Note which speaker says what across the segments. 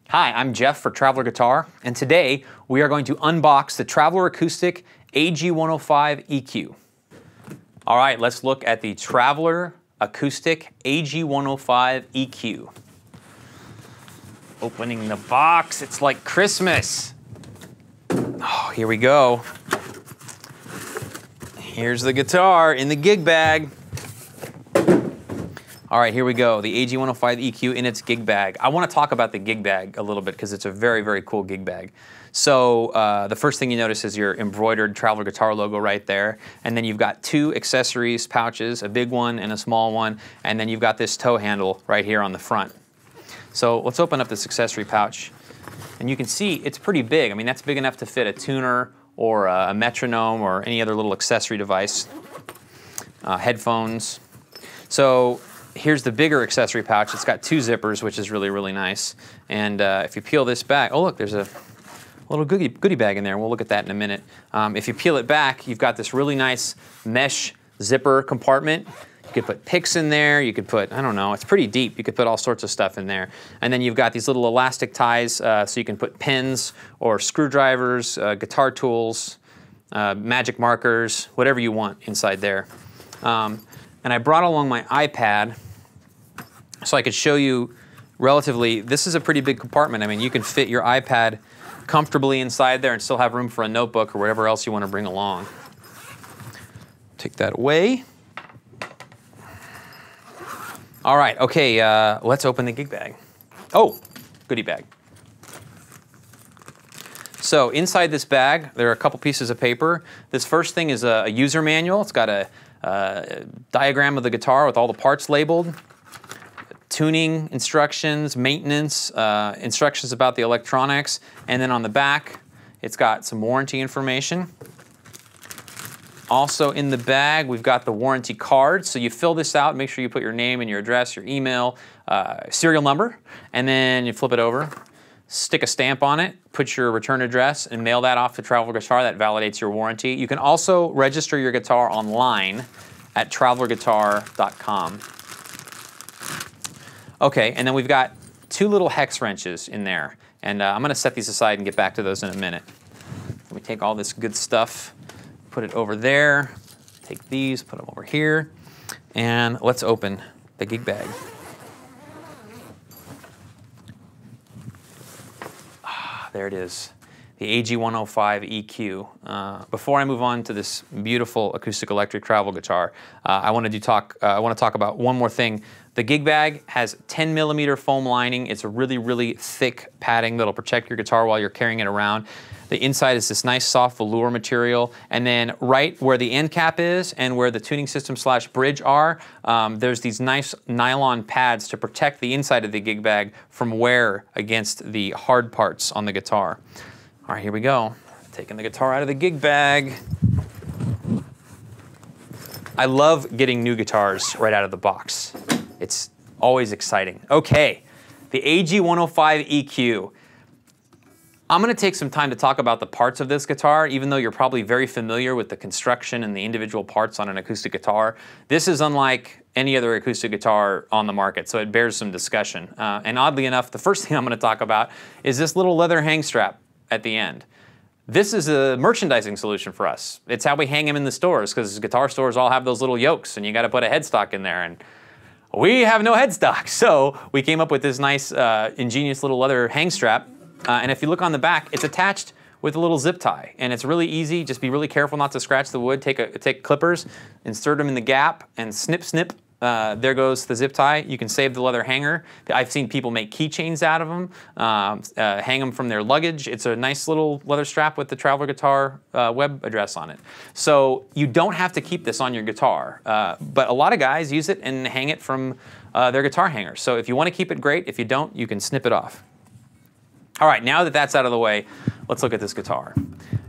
Speaker 1: Hi, I'm Jeff for Traveler Guitar, and today we are going to unbox the Traveler Acoustic AG-105EQ. All right, let's look at the Traveler Acoustic AG-105EQ. Opening the box, it's like Christmas. Oh, here we go. Here's the guitar in the gig bag. All right, here we go, the AG-105EQ in its gig bag. I want to talk about the gig bag a little bit because it's a very, very cool gig bag. So the first thing you notice is your embroidered Traveler Guitar logo right there. And then you've got two accessories pouches, a big one and a small one. And then you've got this tow handle right here on the front. So let's open up this accessory pouch. And you can see it's pretty big. I mean, that's big enough to fit a tuner or a metronome or any other little accessory device. Headphones. So here's the bigger accessory pouch. It's got two zippers, which is really, really nice. And if you peel this back, oh look, there's a little goodie bag in there. We'll look at that in a minute. If you peel it back, you've got this really nice mesh zipper compartment. You could put picks in there. You could put, I don't know, it's pretty deep. You could put all sorts of stuff in there. And then you've got these little elastic ties so you can put pins or screwdrivers, guitar tools, magic markers, whatever you want inside there. And I brought along my iPad so I could show you relatively, this is a pretty big compartment. I mean, you can fit your iPad comfortably inside there and still have room for a notebook or whatever else you want to bring along. Take that away. All right, okay, let's open the gig bag. Oh, goodie bag. So inside this bag, there are a couple pieces of paper. This first thing is a user manual. It's got a diagram of the guitar with all the parts labeled, tuning instructions, maintenance, instructions about the electronics, and then on the back, it's got some warranty information. Also in the bag, we've got the warranty card. So you fill this out, make sure you put your name and your address, your email, serial number, and then you flip it over, stick a stamp on it, put your return address, and mail that off to Traveler Guitar. That validates your warranty. You can also register your guitar online at travelerguitar.com. Okay, and then we've got two little hex wrenches in there. And I'm gonna set these aside and get back to those in a minute. Let me take all this good stuff, put it over there, take these, put them over here, and let's open the gig bag. There it is, the AG-105EQ. Before I move on to this beautiful acoustic electric travel guitar, I want to talk about one more thing. The gig bag has 10mm foam lining. It's a really, really thick padding that'll protect your guitar while you're carrying it around. The inside is this nice soft velour material, and then right where the end cap is and where the tuning system / bridge are, there's these nice nylon pads to protect the inside of the gig bag from wear against the hard parts on the guitar. All right, here we go. Taking the guitar out of the gig bag. I love getting new guitars right out of the box. It's always exciting. Okay, the AG-105EQ. I'm gonna take some time to talk about the parts of this guitar, even though you're probably very familiar with the construction and the individual parts on an acoustic guitar. This is unlike any other acoustic guitar on the market, so it bears some discussion. And oddly enough, the first thing I'm gonna talk about is this little leather hang strap at the end. This is a merchandising solution for us. It's how we hang them in the stores, because guitar stores all have those little yokes, and you gotta put a headstock in there, and we have no headstock. So we came up with this nice, ingenious little leather hang strap. And if you look on the back, it's attached with a little zip tie. And it's really easy. Just be really careful not to scratch the wood. Take clippers, insert them in the gap, and snip, snip. There goes the zip tie. You can save the leather hanger. I've seen people make keychains out of them, hang them from their luggage. It's a nice little leather strap with the Traveler Guitar web address on it. So you don't have to keep this on your guitar, but a lot of guys use it and hang it from their guitar hanger. So if you want to keep it, great. If you don't, you can snip it off. All right, now that that's out of the way, let's look at this guitar.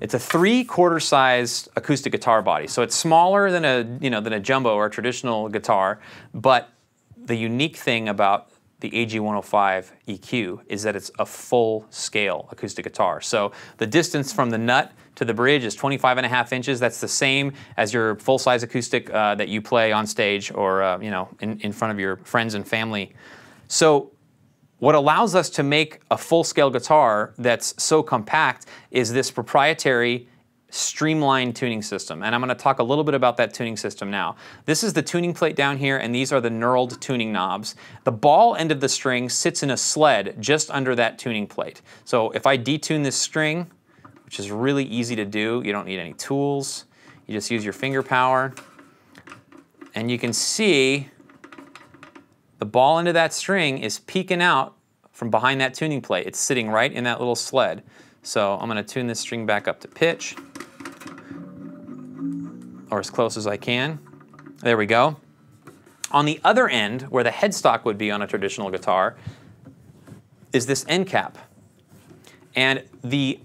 Speaker 1: It's a 3/4 sized acoustic guitar body, so it's smaller than a jumbo or a traditional guitar. But the unique thing about the AG-105EQ is that it's a full-scale acoustic guitar. So the distance from the nut to the bridge is 25.5 inches. That's the same as your full-size acoustic that you play on stage or in front of your friends and family. So what allows us to make a full-scale guitar that's so compact is this proprietary Streamline Tuning System, and I'm going to talk a little bit about that tuning system now. This is the tuning plate down here, and these are the knurled tuning knobs. The ball end of the string sits in a sled just under that tuning plate. So if I detune this string, which is really easy to do, you don't need any tools, you just use your finger power, and you can see the ball end of that string is peeking out from behind that tuning plate. It's sitting right in that little sled. So I'm going to tune this string back up to pitch, or as close as I can. There we go. On the other end, where the headstock would be on a traditional guitar, is this end cap. And the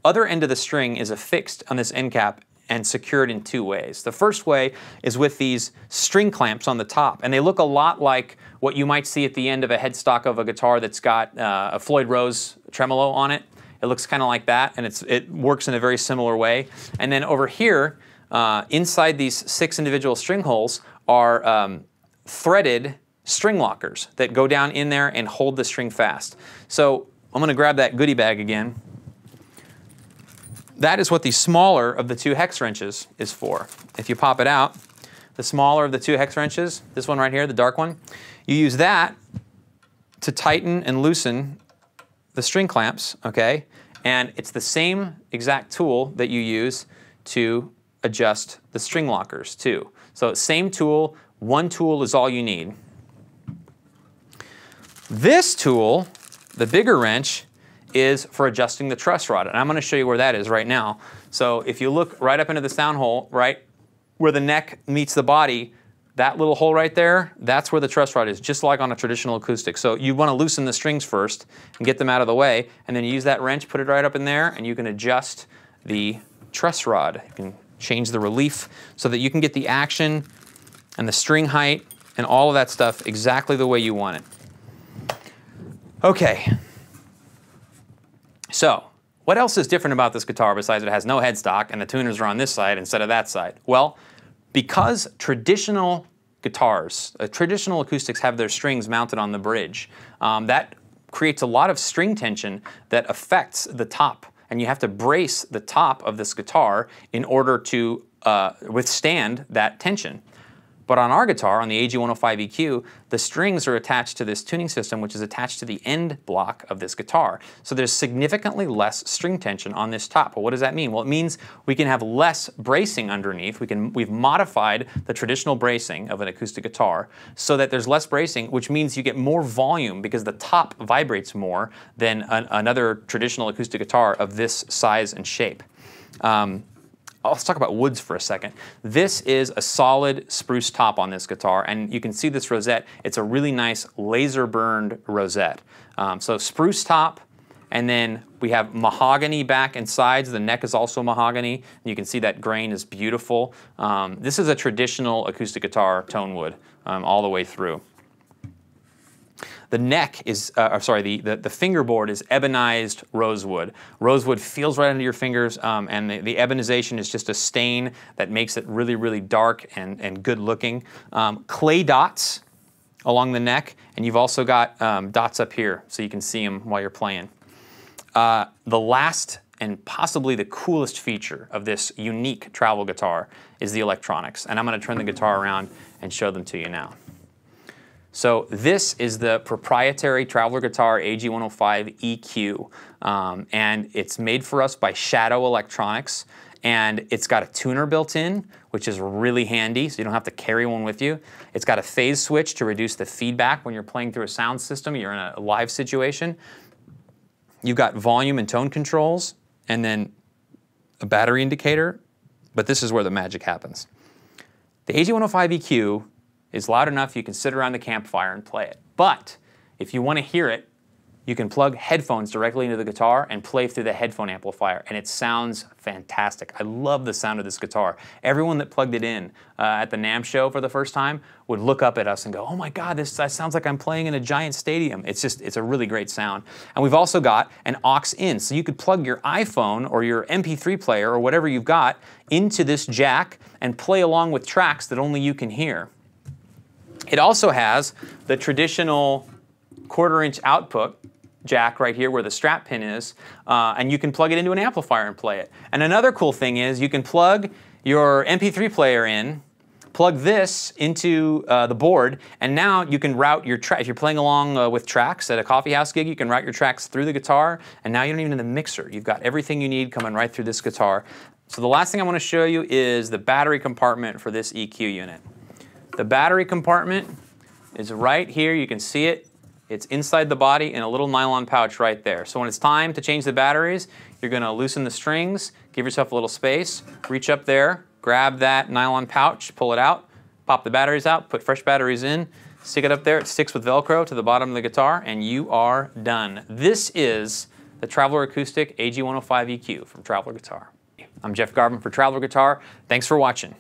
Speaker 1: other end of the string is affixed on this end cap and secured in two ways. The first way is with these string clamps on the top, and they look a lot like what you might see at the end of a headstock of a guitar that's got a Floyd Rose tremolo on it. It looks kind of like that, and it works in a very similar way. And then over here, inside these 6 individual string holes are threaded string lockers that go down in there and hold the string fast. So I'm going to grab that goodie bag again. That is what the smaller of the 2 hex wrenches is for. If you pop it out, the smaller of the 2 hex wrenches, this one right here, the dark one, you use that to tighten and loosen the string clamps, okay? And it's the same exact tool that you use to adjust the string lockers too. So same tool, one tool is all you need. This tool, the bigger wrench, is for adjusting the truss rod, and I'm going to show you where that is right now. So if you look right up into the sound hole, right where the neck meets the body, that little hole right there, that's where the truss rod is, just like on a traditional acoustic. So you want to loosen the strings first and get them out of the way, and then you use that wrench, put it right up in there, and you can adjust the truss rod. You can change the relief so that you can get the action and the string height and all of that stuff exactly the way you want it. Okay. So, what else is different about this guitar besides it has no headstock and the tuners are on this side instead of that side? Well, because traditional guitars, traditional acoustics have their strings mounted on the bridge, that creates a lot of string tension that affects the top, and you have to brace the top of this guitar in order to withstand that tension. But on our guitar, on the AG-105EQ, the strings are attached to this tuning system, which is attached to the end block of this guitar. So there's significantly less string tension on this top. Well, what does that mean? Well, it means we can have less bracing underneath. We've modified the traditional bracing of an acoustic guitar so that there's less bracing, which means you get more volume because the top vibrates more than another traditional acoustic guitar of this size and shape. Let's talk about woods for a second. This is a solid spruce top on this guitar, and you can see this rosette. It's a really nice laser burned rosette. So spruce top, and then we have mahogany back and sides. The neck is also mahogany. You can see that grain is beautiful. This is a traditional acoustic guitar tone wood all the way through. The neck is, the fingerboard is ebonized rosewood. Rosewood feels right under your fingers, and the ebonization is just a stain that makes it really, really dark and good looking. Clay dots along the neck, and you've also got dots up here, so you can see them while you're playing. The last and possibly the coolest feature of this unique travel guitar is the electronics, and I'm going to turn the guitar around and show them to you now. So this is the proprietary Traveler guitar AG-105EQ, and it's made for us by Shadow Electronics, and it's got a tuner built in, which is really handy, so you don't have to carry one with you. It's got a phase switch to reduce the feedback when you're playing through a sound system, you're in a live situation. You've got volume and tone controls, and then a battery indicator, but this is where the magic happens. The AG-105EQ is loud enough you can sit around the campfire and play it. But if you want to hear it, you can plug headphones directly into the guitar and play through the headphone amplifier, and it sounds fantastic. I love the sound of this guitar. Everyone that plugged it in at the NAMM show for the first time would look up at us and go, oh my God, that sounds like I'm playing in a giant stadium. It's a really great sound. And we've also got an aux in, so you could plug your iPhone or your MP3 player or whatever you've got into this jack and play along with tracks that only you can hear. It also has the traditional 1/4-inch output jack right here where the strap pin is, and you can plug it into an amplifier and play it. And another cool thing is you can plug your MP3 player in, plug this into the board, and now you can route your track. If you're playing along with tracks at a coffee house gig, you can route your tracks through the guitar, and now you don't even need a mixer. You've got everything you need coming right through this guitar. So the last thing I want to show you is the battery compartment for this EQ unit. The battery compartment is right here. You can see it. It's inside the body in a little nylon pouch right there. So when it's time to change the batteries, you're going to loosen the strings, give yourself a little space, reach up there, grab that nylon pouch, pull it out, pop the batteries out, put fresh batteries in, stick it up there. It sticks with Velcro to the bottom of the guitar, and you are done. This is the Traveler Acoustic AG-105EQ from Traveler Guitar. I'm Jeff Garvin for Traveler Guitar. Thanks for watching.